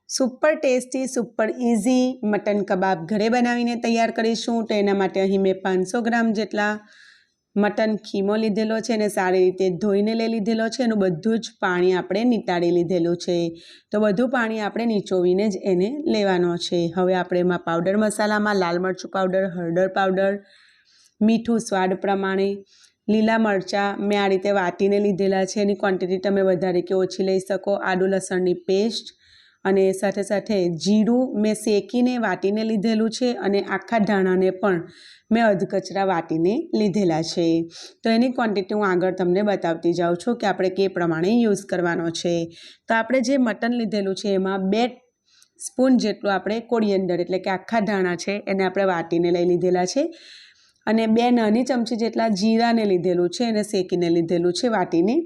Super tasty super easy mutton kebab ઘરે બનાવીને તૈયાર કરીશું। તો એના માટે અહીં મેં 500 ગ્રામ જેટલા મટન ખીમો લીધેલો છે અને સારી રીતે ધોઈને લઈ લીધેલો છે। એનું બધું જ પાણી આપણે નીતાળી લીધેલું છે। તો બધું પાણી આપણે નીચોવીને જ એને લેવાનો છે। હવે આપણે એમાં પાવડર મસાલામાં લાલ મરચું પાવડર, હળદર પાવડર, મીઠું સ્વાદ પ્રમાણે, લીલા મરચાં મેં આ રીતે વાટીને લીધેલા છે। એની ક્વોન્ટિટી તમે વધારે કે ઓછી લઈ શકો। આદુ લસણની પેસ્ટ અને સાથે સાથે જીરું મેં શેકીને વાટીને લીધેલું છે અને આખા ધાણાને પણ મેં અધકચરા વાટીને લીધેલા છે। તો એની ક્વોન્ટિટી હું આગળ તમને બતાવતી જાઉં છું કે આપણે કે પ્રમાણે યુઝ કરવાનો છે। તો આપણે જે મટન લીધેલું છે એમાં 2 સ્પૂન જેટલું આપણે કોરિએન્ડર એટલે કે આખા ધાણા છે એને આપણે વાટીને લઈ લીધેલા છે અને 2 નાની ચમચી જેટલા જીરાને લીધેલું છે એને શેકીને લીધેલું છે વાટીને।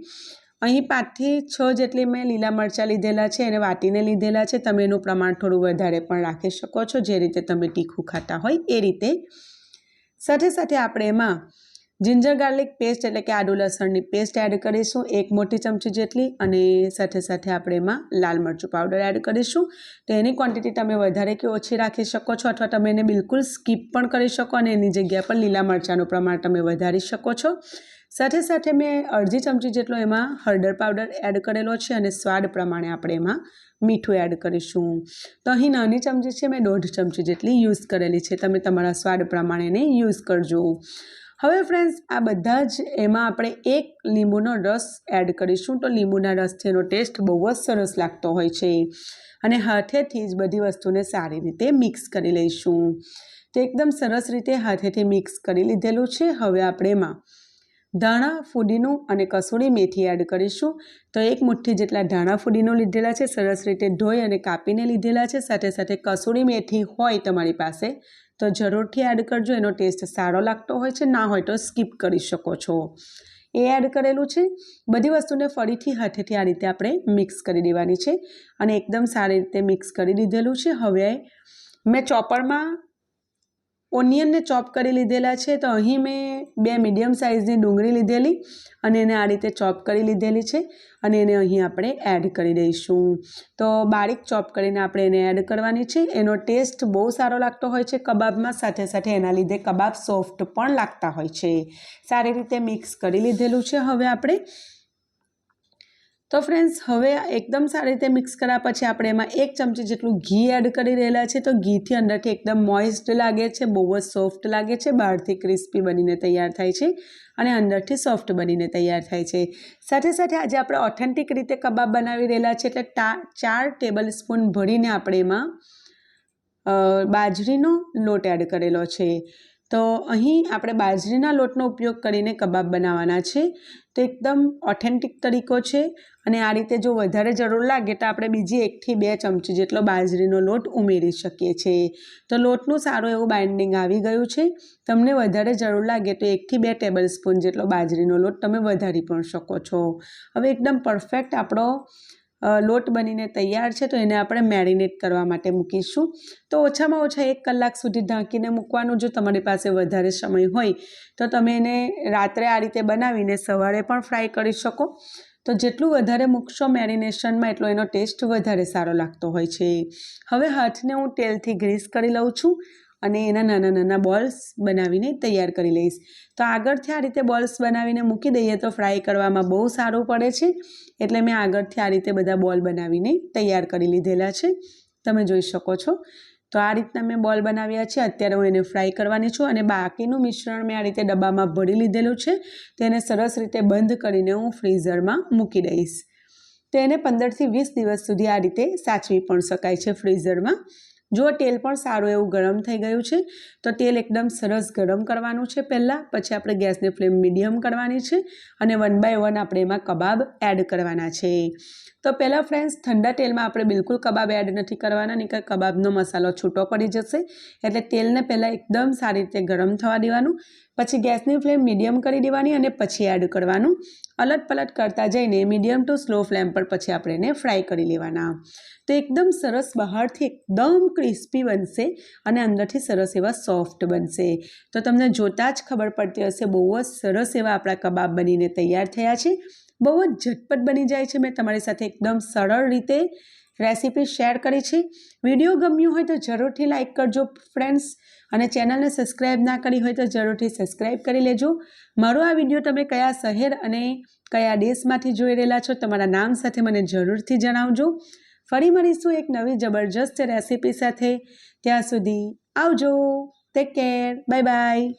અહીં 5 થી 6 જેટલી મેં લીલા મરચાં લીધેલા છે એને વાટીને લીધેલા છે। તમે એનું પ્રમાણ થોડું વધારે પણ રાખી શકો છો, જે રીતે તમે તીખું ખાતા હોય એ રીતે। સાથે સાથે આપણે એમાં જિંજર ગાર્લિક પેસ્ટ એટલે કે આદુ લસણની પેસ્ટ એડ કરીશું 1 મોટી ચમચી જેટલી અને સાથે સાથે આપણે એમાં લાલ મરચું પાવડર એડ કરીશું। તો એની ક્વોન્ટિટી તમે વધારે કે ઓછી રાખી શકો છો અથવા તમે એને બિલકુલ સ્કીપ પણ કરી શકો અને એની જગ્યા પર લીલા મરચાંનું પ્રમાણ તમે વધારી શકો છો। સાથે સાથે મેં અડધી ચમચી જેટલો એમાં હળદર પાવડર એડ કરેલો છે અને સ્વાદ પ્રમાણે આપણે એમાં મીઠું એડ કરીશું। તો અહીં નાની ચમચી છે મેં 1.5 ચમચી જેટલી યુઝ કરેલી છે, તમે તમારા સ્વાદ પ્રમાણે એને યુઝ કરજો। હવે ફ્રેન્ડ્સ આ બધા જ એમાં આપણે 1 લીંબુનો રસ એડ કરીશું। તો લીંબુના રસથી એનો ટેસ્ટ બહુ જ સરસ લાગતો હોય છે અને હાથેથી જ બધી વસ્તુને સારી રીતે મિક્સ કરી લઈશું। તો એકદમ સરસ રીતે હાથેથી મિક્સ કરી લીધેલું છે। હવે આપણે એમાં ધાણા, ફુદીનું અને કસૂરી મેથી એડ કરીશું। તો 1 મુઠ્ઠી જેટલા ધાણા ફુદીનું લીધેલા છે, સરસ રીતે ધોઈ અને કાપીને લીધેલા છે। સાથે સાથે કસૂરી મેથી હોય તમારી પાસે તો જરૂરથી એડ કરજો, એનો ટેસ્ટ સારો લાગતો હોય છે, ના હોય તો સ્કીપ કરી શકો છો। એ એડ કરેલું છે। બધી વસ્તુને ફરીથી હાથેથી આ રીતે આપણે મિક્સ કરી દેવાની છે અને એકદમ સારી રીતે મિક્સ કરી દીધેલું છે। હવે મેં ચોપરમાં ઓનિયનને ચોપ કરી લીધેલા છે। તો અહીં મેં 2 મીડિયમ સાઇઝની ડુંગળી લીધેલી અને એને આ રીતે ચોપ કરી લીધેલી છે અને એને અહીં આપણે એડ કરી દઈશું। તો બારીક ચોપ કરીને આપણે એને એડ કરવાની છે। એનો ટેસ્ટ બહુ સારો લાગતો હોય છે કબાબમાં, સાથે સાથે એના લીધે કબાબ સોફ્ટ પણ લાગતા હોય છે। સારી રીતે મિક્સ કરી લીધેલું છે। હવે આપણે તો ફ્રેન્ડ્સ હવે એકદમ સારી રીતે મિક્સ કર્યા પછી આપણે એમાં 1 ચમચી જેટલું ઘી એડ કરી રહેલા છે। તો ઘીથી અંદરથી એકદમ મોઇસ્ટ લાગે છે, બહુ જ સોફ્ટ લાગે છે, બહારથી ક્રિસ્પી બનીને તૈયાર થાય છે અને અંદરથી સોફ્ટ બનીને તૈયાર થાય છે। સાથે સાથે આજે આપણે ઓથેન્ટિક રીતે કબાબ બનાવી રહેલા છે એટલે 4 ટેબલ સ્પૂન ભરીને આપણે એમાં બાજરીનો લોટ એડ કરેલો છે। તો અહીં આપણે બાજરીના લોટનો ઉપયોગ કરીને કબાબ બનાવવાના છે। તો એકદમ ઓથેન્ટિક તરીકો છે અને આ રીતે જો વધારે જરૂર લાગે તો આપણે બીજી 1 થી 2 ચમચી જેટલો બાજરીનો લોટ ઉમેરી શકીએ છીએ। તો લોટનું સારું એવું બાઇન્ડિંગ આવી ગયું છે। તમને વધારે જરૂર લાગે તો 1 થી 2 ટેબલ સ્પૂન જેટલો બાજરીનો લોટ તમે વધારી પણ શકો છો। હવે એકદમ પરફેક્ટ આપણો લોટ બનીને તૈયાર છે। તો એને આપણે મેરિનેટ કરવા માટે મૂકીશું। તો ઓછામાં ઓછા 1 કલાક સુધી ઢાંકીને મૂકવાનું। જો તમારી પાસે વધારે સમય હોય તો તમે એને રાત્રે આ રીતે બનાવીને સવારે પણ ફ્રાય કરી શકો। તો જેટલું વધારે મૂકશો મેરિનેશનમાં એટલો એનો ટેસ્ટ વધારે સારો લાગતો હોય છે। હવે હાથને હું તેલથી ગ્રીસ કરી લઉં છું અને એના નાના નાના બોલ્સ બનાવીને તૈયાર કરી લઈશ। તો આગળથી આ રીતે બોલ્સ બનાવીને મૂકી દઈએ તો ફ્રાય કરવામાં બહુ સારું પડે છે, એટલે મેં આગળથી આ રીતે બધા બોલ બનાવીને તૈયાર કરી લીધેલા છે, તમે જોઈ શકો છો। તો આ રીતના મેં બોલ બનાવ્યા છે। અત્યારે હું એને ફ્રાય કરવાની છું અને બાકીનું મિશ્રણ મેં આ રીતે ડબ્બામાં ભરી લીધેલું છે। તેને સરસ રીતે બંધ કરીને હું ફ્રીઝરમાં મૂકી દઈશ। તો એને 15 થી 20 દિવસ સુધી આ રીતે સાચવી પણ શકાય છે ફ્રીઝરમાં। જો તેલ પણ સારું એવું ગરમ થઈ ગયું છે તો તેલ એકદમ સરસ ગરમ કરવાનું છે પહેલાં, પછી આપણે ગેસની ફ્લેમ મીડિયમ કરવાની છે અને 1 બાય 1 આપણે એમાં કબાબ એડ કરવાના છે। તો પહેલાં ફ્રેન્ડ્સ ઠંડા તેલમાં આપણે બિલકુલ કબાબ એડ નથી કરવાના, નહીં કે કબાબનો મસાલો છૂટો પડી જશે। એટલે તેલને પહેલાં એકદમ સારી રીતે ગરમ થવા દેવાનું, પછી ગેસની ફ્લેમ મીડિયમ કરી દેવાની અને પછી એડ કરવાનું। અલટ પલટ કરતા જઈને મીડિયમ ટુ સ્લો ફ્લેમ પર પછી આપણે એને ફ્રાય કરી લેવાના। તો એકદમ સરસ બહારથી એકદમ ક્રિસ્પી બનશે અને અંદરથી સરસ એવા સોફ્ટ બનશે। તો તમને જોતાં જ ખબર પડતી હશે બહુ જ સરસ એવા આપણા કબાબ બનીને તૈયાર થયા છે। બહુ જ ઝટપટ બની જાય છે। મેં તમારી સાથે એકદમ સરળ રીતે રેસીપી શેર કરી છે. વિડીયો ગમ્યું હોય તો જરૂરથી લાઇક કરજો ફ્રેન્ડ્સ, અને ચેનલને સબસ્ક્રાઈબ ના કરી હોય તો જરૂરથી સબસ્ક્રાઈબ કરી લેજો. મારો આ વિડીયો તમે કયા શહેર અને કયા દેશમાંથી જોઈ રહેલા છો તમારા નામ સાથે મને જરૂરથી જણાવજો. ફરી મળીશું એક નવી જબરજસ્ત રેસીપી સાથે. ત્યાં સુધી આવજો. Take care. Bye bye.